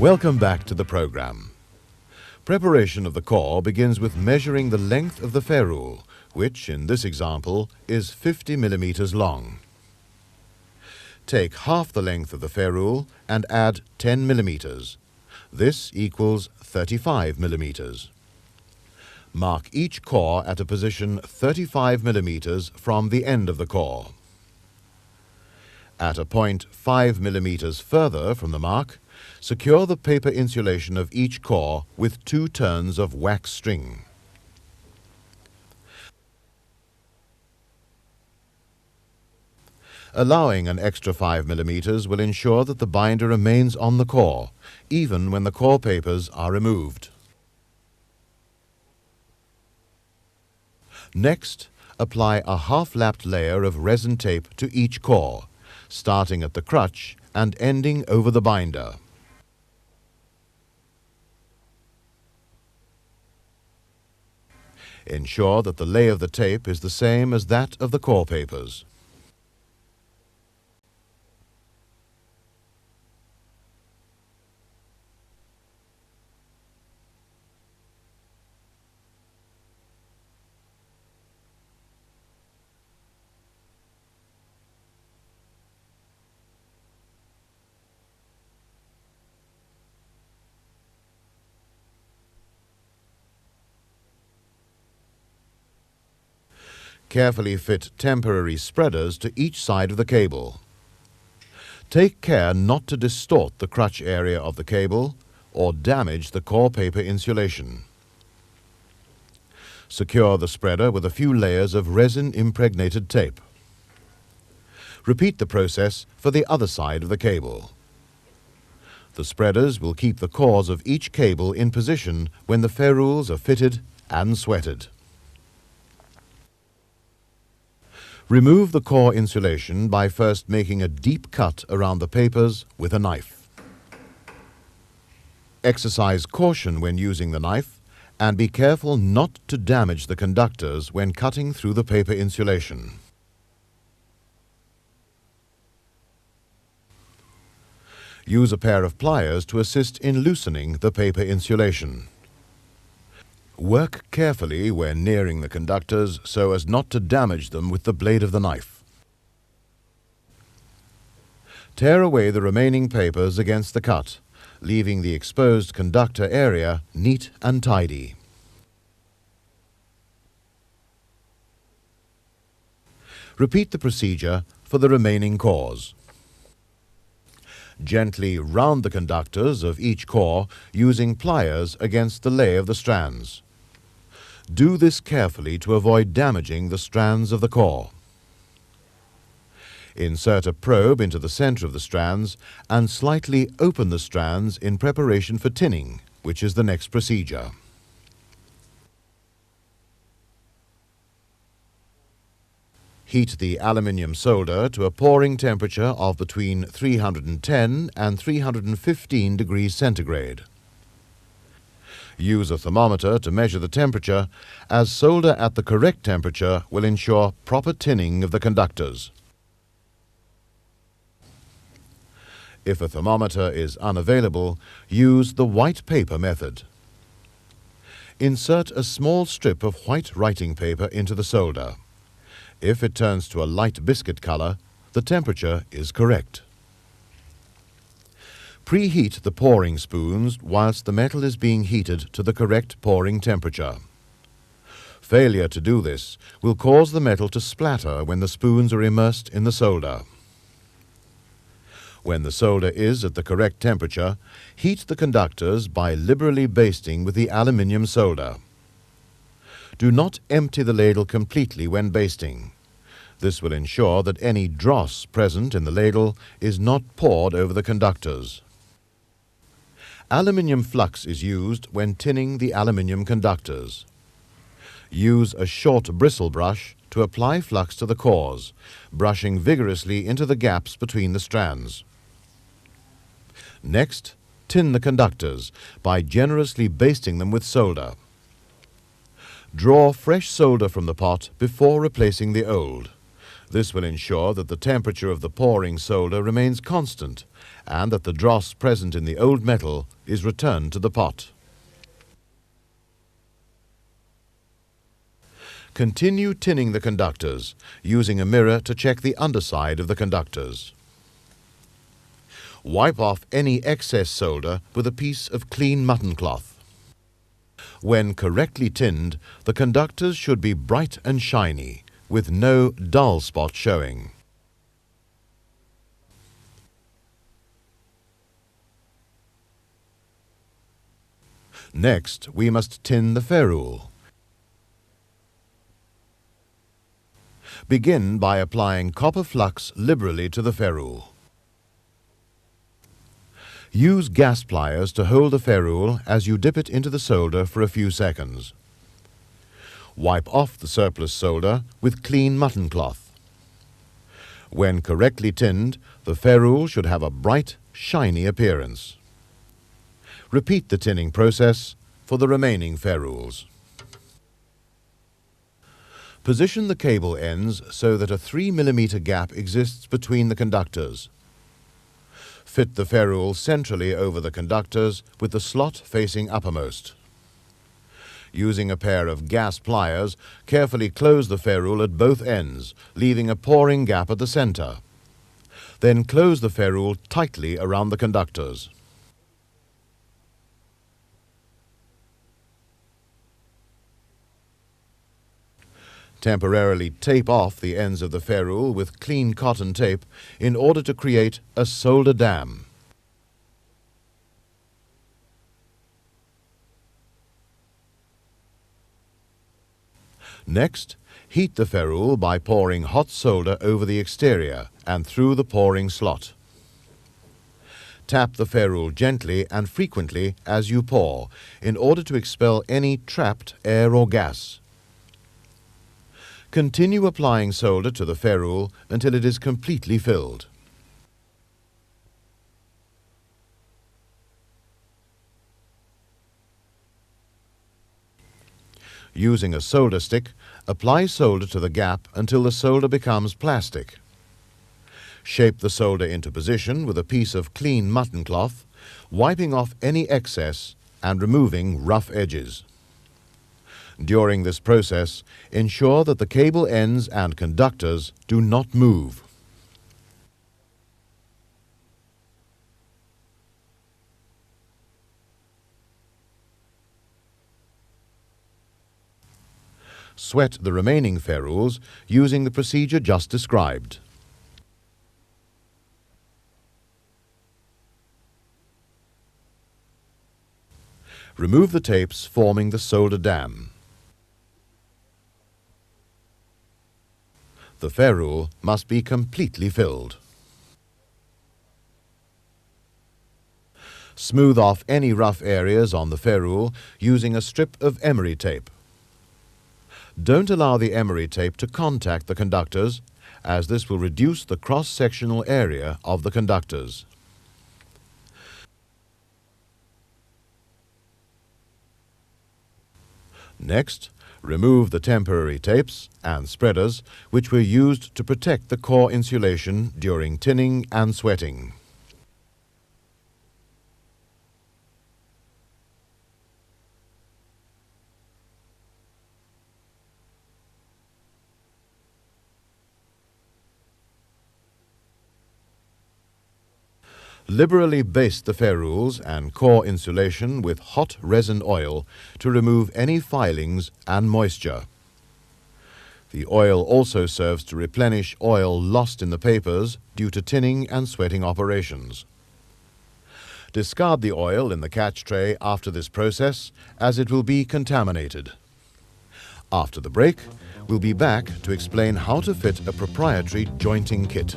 Welcome back to the program. Preparation of the core begins with measuring the length of the ferrule, which in this example is 50 millimeters long. Take half the length of the ferrule and add 10 millimeters. This equals 35 millimeters. Mark each core at a position 35 millimeters from the end of the core. At a point 5 millimeters further from the mark, secure the paper insulation of each core with 2 turns of wax string. Allowing an extra 5 millimeters will ensure that the binder remains on the core, even when the core papers are removed. Next, apply a half-lapped layer of resin tape to each core, starting at the crutch and ending over the binder. Ensure that the lay of the tape is the same as that of the core papers. Carefully fit temporary spreaders to each side of the cable. Take care not to distort the crutch area of the cable or damage the core paper insulation. Secure the spreader with a few layers of resin-impregnated tape. Repeat the process for the other side of the cable. The spreaders will keep the cores of each cable in position when the ferrules are fitted and sweated. Remove the core insulation by first making a deep cut around the papers with a knife. Exercise caution when using the knife and be careful not to damage the conductors when cutting through the paper insulation. Use a pair of pliers to assist in loosening the paper insulation. Work carefully when nearing the conductors so as not to damage them with the blade of the knife. Tear away the remaining papers against the cut, leaving the exposed conductor area neat and tidy. Repeat the procedure for the remaining cores. Gently round the conductors of each core using pliers against the lay of the strands. Do this carefully to avoid damaging the strands of the core. Insert a probe into the center of the strands and slightly open the strands in preparation for tinning, which is the next procedure. Heat the aluminium solder to a pouring temperature of between 310 and 315 degrees centigrade. Use a thermometer to measure the temperature, as solder at the correct temperature will ensure proper tinning of the conductors. If a thermometer is unavailable, use the white paper method. Insert a small strip of white writing paper into the solder. If it turns to a light biscuit color, the temperature is correct. Preheat the pouring spoons whilst the metal is being heated to the correct pouring temperature. Failure to do this will cause the metal to splatter when the spoons are immersed in the solder. When the solder is at the correct temperature, heat the conductors by liberally basting with the aluminium solder. Do not empty the ladle completely when basting. This will ensure that any dross present in the ladle is not poured over the conductors. Aluminium flux is used when tinning the aluminium conductors. Use a short bristle brush to apply flux to the cores, brushing vigorously into the gaps between the strands. Next, tin the conductors by generously basting them with solder. Draw fresh solder from the pot before replacing the old. This will ensure that the temperature of the pouring solder remains constant and that the dross present in the old metal is returned to the pot. Continue tinning the conductors, using a mirror to check the underside of the conductors. Wipe off any excess solder with a piece of clean mutton cloth. When correctly tinned, the conductors should be bright and shiny, with no dull spot showing. Next, we must tin the ferrule. Begin by applying copper flux liberally to the ferrule. Use gas pliers to hold the ferrule as you dip it into the solder for a few seconds. Wipe off the surplus solder with clean mutton cloth. When correctly tinned, the ferrule should have a bright, shiny appearance. Repeat the tinning process for the remaining ferrules. Position the cable ends so that a 3 mm gap exists between the conductors. Fit the ferrule centrally over the conductors with the slot facing uppermost. Using a pair of gas pliers, carefully close the ferrule at both ends, leaving a pouring gap at the center. Then close the ferrule tightly around the conductors. Temporarily tape off the ends of the ferrule with clean cotton tape in order to create a solder dam. Next, heat the ferrule by pouring hot solder over the exterior and through the pouring slot. Tap the ferrule gently and frequently as you pour in order to expel any trapped air or gas. Continue applying solder to the ferrule until it is completely filled. Using a solder stick, apply solder to the gap until the solder becomes plastic. Shape the solder into position with a piece of clean mutton cloth, wiping off any excess and removing rough edges. During this process, ensure that the cable ends and conductors do not move. Sweat the remaining ferrules using the procedure just described. Remove the tapes forming the solder dam. The ferrule must be completely filled. Smooth off any rough areas on the ferrule using a strip of emery tape. Don't allow the emery tape to contact the conductors, as this will reduce the cross-sectional area of the conductors. Next, remove the temporary tapes and spreaders which were used to protect the core insulation during tinning and sweating. Liberally baste the ferrules and core insulation with hot resin oil to remove any filings and moisture. The oil also serves to replenish oil lost in the papers due to tinning and sweating operations. Discard the oil in the catch tray after this process, as it will be contaminated. After the break, we'll be back to explain how to fit a proprietary jointing kit.